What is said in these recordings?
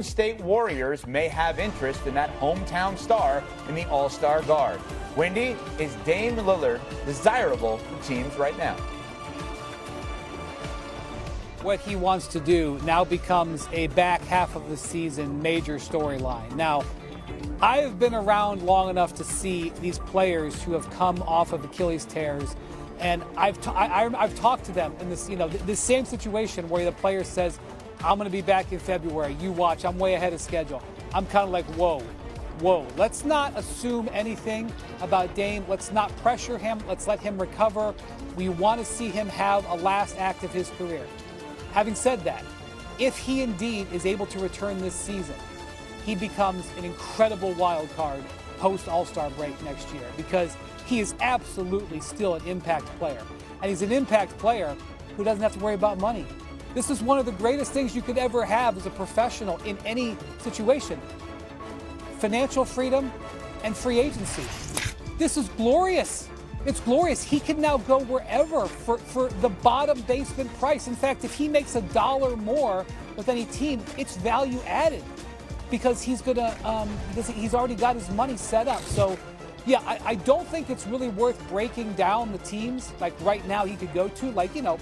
State Warriors may have interest in that hometown star in the All-Star guard. Wendy, is Dame Lillard desirable for teams right now? What he wants to do now becomes a back half of the season major storyline. Now, I have been around long enough to see these players who have come off of Achilles tears, and I've talked to them in this, this same situation where the player says, I'm going to be back in February. You watch. I'm way ahead of schedule. I'm kind of like, whoa. Let's not assume anything about Dame. Let's not pressure him. Let's let him recover. We want to see him have a last act of his career. Having said that, if he indeed is able to return this season, he becomes an incredible wild card post All-Star break next year because he is absolutely still an impact player. And he's an impact player who doesn't have to worry about money. This is one of the greatest things you could ever have as a professional in any situation. Financial freedom and free agency. This is glorious. It's glorious. He can now go wherever for the bottom basement price. In fact, if he makes $1 more with any team, it's value added because he's he's already got his money set up. So, yeah, I don't think it's really worth breaking down the teams like right now he could go to.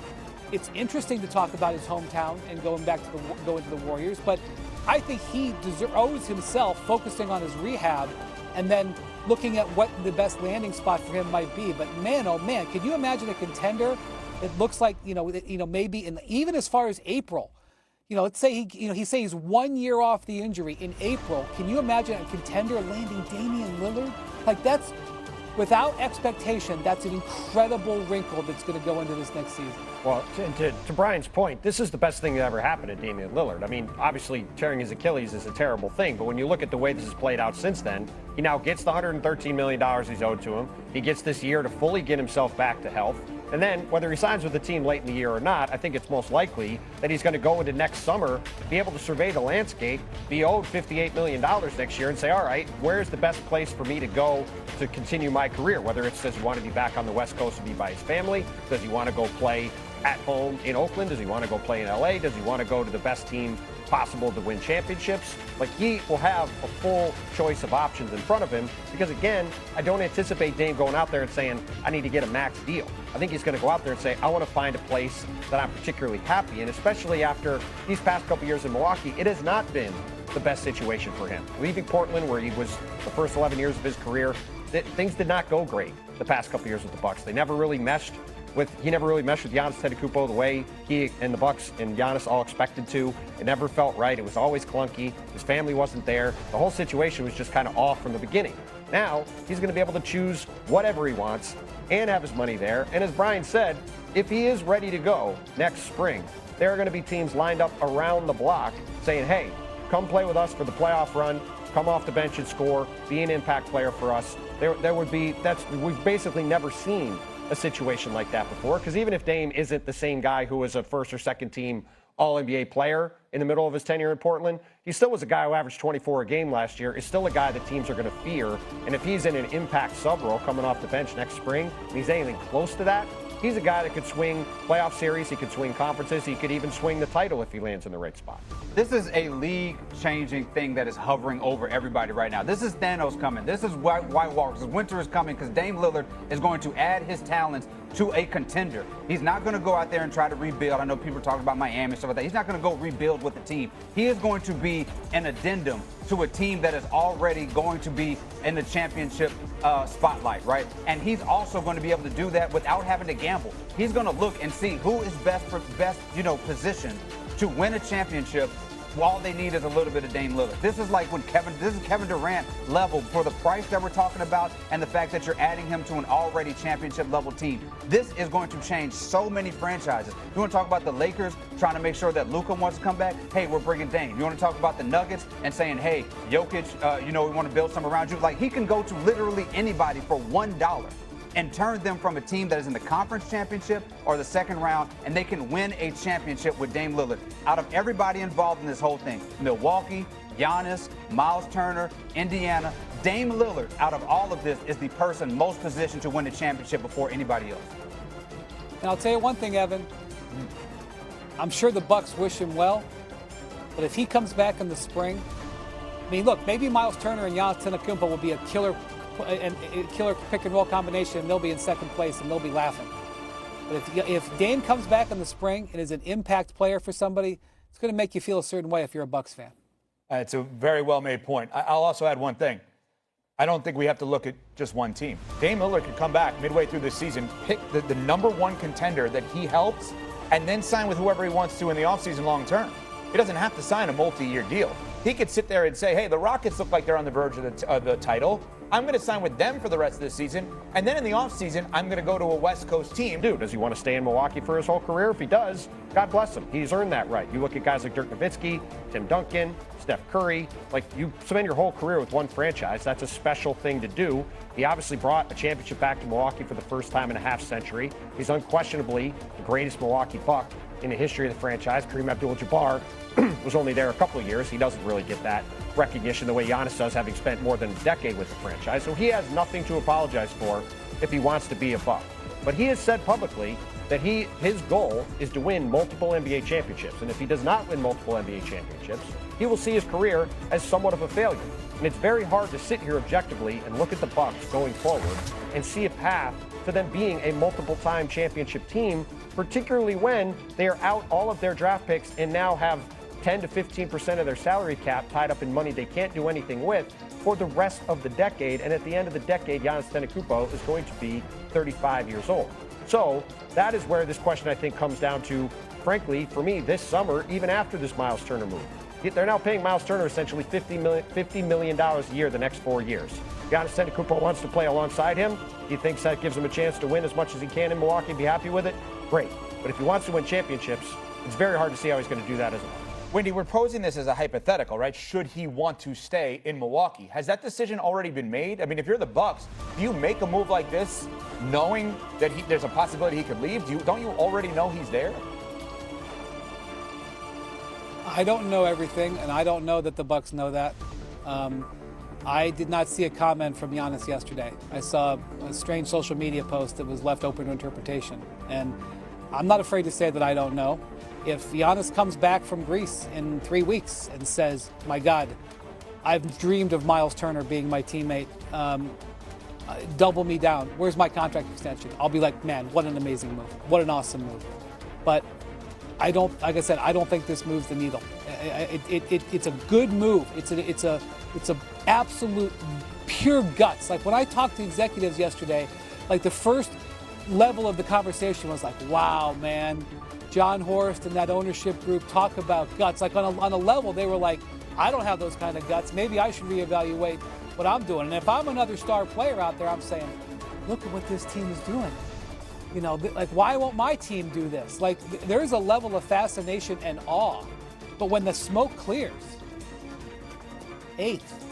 It's interesting to talk about his hometown and going to the Warriors, but I think he owes himself focusing on his rehab and then looking at what the best landing spot for him might be. But man, oh man, can you imagine a contender that looks like maybe even as far as April? Let's say he's 1 year off the injury in April. Can you imagine a contender landing Damian Lillard? Like that's without expectation. That's an incredible wrinkle that's going to go into this next season. Well, to Brian's point, this is the best thing that ever happened to Damian Lillard. I mean, obviously, tearing his Achilles is a terrible thing, but when you look at the way this has played out since then, he now gets the $113 million he's owed to him. He gets this year to fully get himself back to health. And then, whether he signs with the team late in the year or not, I think it's most likely that he's going to go into next summer, be able to survey the landscape, be owed $58 million next year, and say, all right, where's the best place for me to go to continue my career? Whether it's does he want to be back on the West Coast to be by his family? Does he want to go play at home in Oakland? Does he want to go play in LA? Does he want to go to the best team possible to win championships? Like, he will have a full choice of options in front of him because, again, I don't anticipate Dame going out there and saying, I need to get a max deal. I think he's going to go out there and say, I want to find a place that I'm particularly happy in, especially after these past couple years in Milwaukee. It has not been the best situation for him. Leaving Portland, where he was the first 11 years of his career, things did not go great the past couple years with the Bucks. He never really meshed with Giannis Antetokounmpo the way he and the Bucks and Giannis all expected to. It never felt right. It was always clunky. His family wasn't there. The whole situation was just kind of off from the beginning. Now he's going to be able to choose whatever he wants and have his money there. And as Brian said, if he is ready to go next spring, there are going to be teams lined up around the block saying, hey, come play with us for the playoff run. Come off the bench and score. Be an impact player for us. We've basically never seen a situation like that before, because even if Dame isn't the same guy who was a first or second team All-NBA player in the middle of his tenure in Portland, he still was a guy who averaged 24 a game last year, is still a guy that teams are going to fear. And if he's in an impact sub role coming off the bench next spring, and he's anything close to that, he's a guy that could swing playoff series, he could swing conferences, he could even swing the title if he lands in the right spot. This is a league-changing thing that is hovering over everybody right now. This is Thanos coming. This is White Walkers. Winter is coming because Dame Lillard is going to add his talents to a contender. He's not going to go out there and try to rebuild. I know people are talking about Miami and stuff like that. He's not going to go rebuild with the team. He is going to be an addendum to a team that is already going to be in the championship spotlight, right? And he's also going to be able to do that without having to gamble. He's going to look and see who is best positioned to win a championship. All they need is a little bit of Dame Lillard. This is like when Kevin Durant level for the price that we're talking about and the fact that you're adding him to an already championship level team. This is going to change so many franchises. You want to talk about the Lakers trying to make sure that Luka wants to come back? Hey, we're bringing Dame. You want to talk about the Nuggets and saying, hey, Jokic, we want to build some around you. Like, he can go to literally anybody for $1 and turn them from a team that is in the conference championship or the second round, and they can win a championship with Dame Lillard. Out of everybody involved in this whole thing, Milwaukee, Giannis, Miles Turner, Indiana, Dame Lillard, out of all of this, is the person most positioned to win a championship before anybody else. And I'll tell you one thing, Evan. I'm sure the Bucks wish him well. But if he comes back in the spring, I mean, look, maybe Miles Turner and Giannis Antetokounmpo will be a killer pick and roll combination, and they'll be in second place and they'll be laughing. But if Dame comes back in the spring and is an impact player for somebody, it's going to make you feel a certain way if you're a Bucks fan. It's a very well-made point. I'll also add one thing. I don't think we have to look at just one team. Dame Lillard could come back midway through the season, pick the number one contender that he helps, and then sign with whoever he wants to in the offseason long term. He doesn't have to sign a multi-year deal. He could sit there and say, hey, the Rockets look like they're on the verge of the title. I'm going to sign with them for the rest of the season. And then in the offseason, I'm going to go to a West Coast team. Dude, does he want to stay in Milwaukee for his whole career? If he does, God bless him. He's earned that right. You look at guys like Dirk Nowitzki, Tim Duncan, Steph Curry. Like, you spend your whole career with one franchise. That's a special thing to do. He obviously brought a championship back to Milwaukee for the first time in a half century. He's unquestionably the greatest Milwaukee Buck in the history of the franchise. Kareem Abdul-Jabbar was only there a couple of years. He doesn't really get that recognition the way Giannis does, having spent more than a decade with the franchise. So he has nothing to apologize for if he wants to be a Buck. But he has said publicly that his goal is to win multiple NBA championships. And if he does not win multiple NBA championships, he will see his career as somewhat of a failure. And it's very hard to sit here objectively and look at the Bucks going forward and see a path to them being a multiple-time championship team, particularly when they are out all of their draft picks and now have 10 to 15% of their salary cap tied up in money they can't do anything with for the rest of the decade. And at the end of the decade, Giannis Antetokounmpo is going to be 35 years old. So that is where this question, I think, comes down to, frankly, for me, this summer, even after this Miles Turner move. They're now paying Miles Turner essentially $50 million a year the next 4 years. Giannis Antetokounmpo wants to play alongside him. He thinks that gives him a chance to win as much as he can in Milwaukee and be happy with it. Great. But if he wants to win championships, it's very hard to see how he's going to do that as a Buck. Wendy, we're posing this as a hypothetical, right? Should he want to stay in Milwaukee? Has that decision already been made? I mean, if you're the Bucks, do you make a move like this knowing that there's a possibility he could leave? Don't you already know he's there? I don't know everything, and I don't know that the Bucks know that. I did not see a comment from Giannis yesterday. I saw a strange social media post that was left open to interpretation. And I'm not afraid to say that I don't know. If Giannis comes back from Greece in 3 weeks and says, my God, I've dreamed of Miles Turner being my teammate, double me down, where's my contract extension? I'll be like, man, what an amazing move. What an awesome move. But I don't think this moves the needle. It's a good move. It's a absolute pure guts. Like, when I talked to executives yesterday, like, the first level of the conversation was like, wow, man, John Horst and that ownership group talk about guts. Like, on a level, they were like, I don't have those kind of guts. Maybe I should reevaluate what I'm doing. And if I'm another star player out there, I'm saying, look at what this team is doing. You know, like, why won't my team do this? Like, there's a level of fascination and awe. But when the smoke clears, eighth.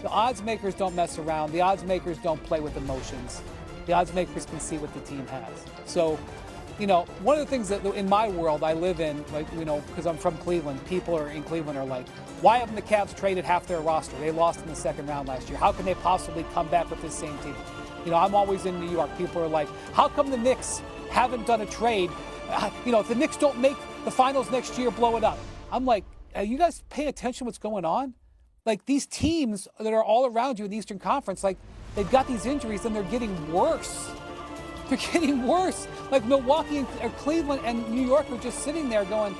The odds makers don't mess around. The odds makers don't play with emotions. The odds makers can see what the team has. So, you know, one of the things that in my world I live in, like, you know, because I'm from Cleveland, people in Cleveland are like, why haven't the Cavs traded half their roster? They lost in the second round last year. How can they possibly come back with this same team? You know, I'm always in New York. People are like, how come the Knicks haven't done a trade? You know, if the Knicks don't make the finals next year, blow it up. I'm like, are you guys paying attention to what's going on? Like, these teams that are all around you in the Eastern Conference, like, they've got these injuries and they're getting worse. They're getting worse. Like, Milwaukee and Cleveland and New York are just sitting there going,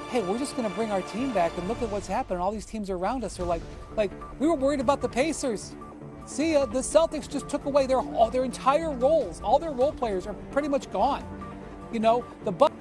hey, we're just going to bring our team back and look at what's happening. All these teams around us are like we were worried about the Pacers. See, the Celtics just took away their entire roles. All their role players are pretty much gone. You know, the Bucks.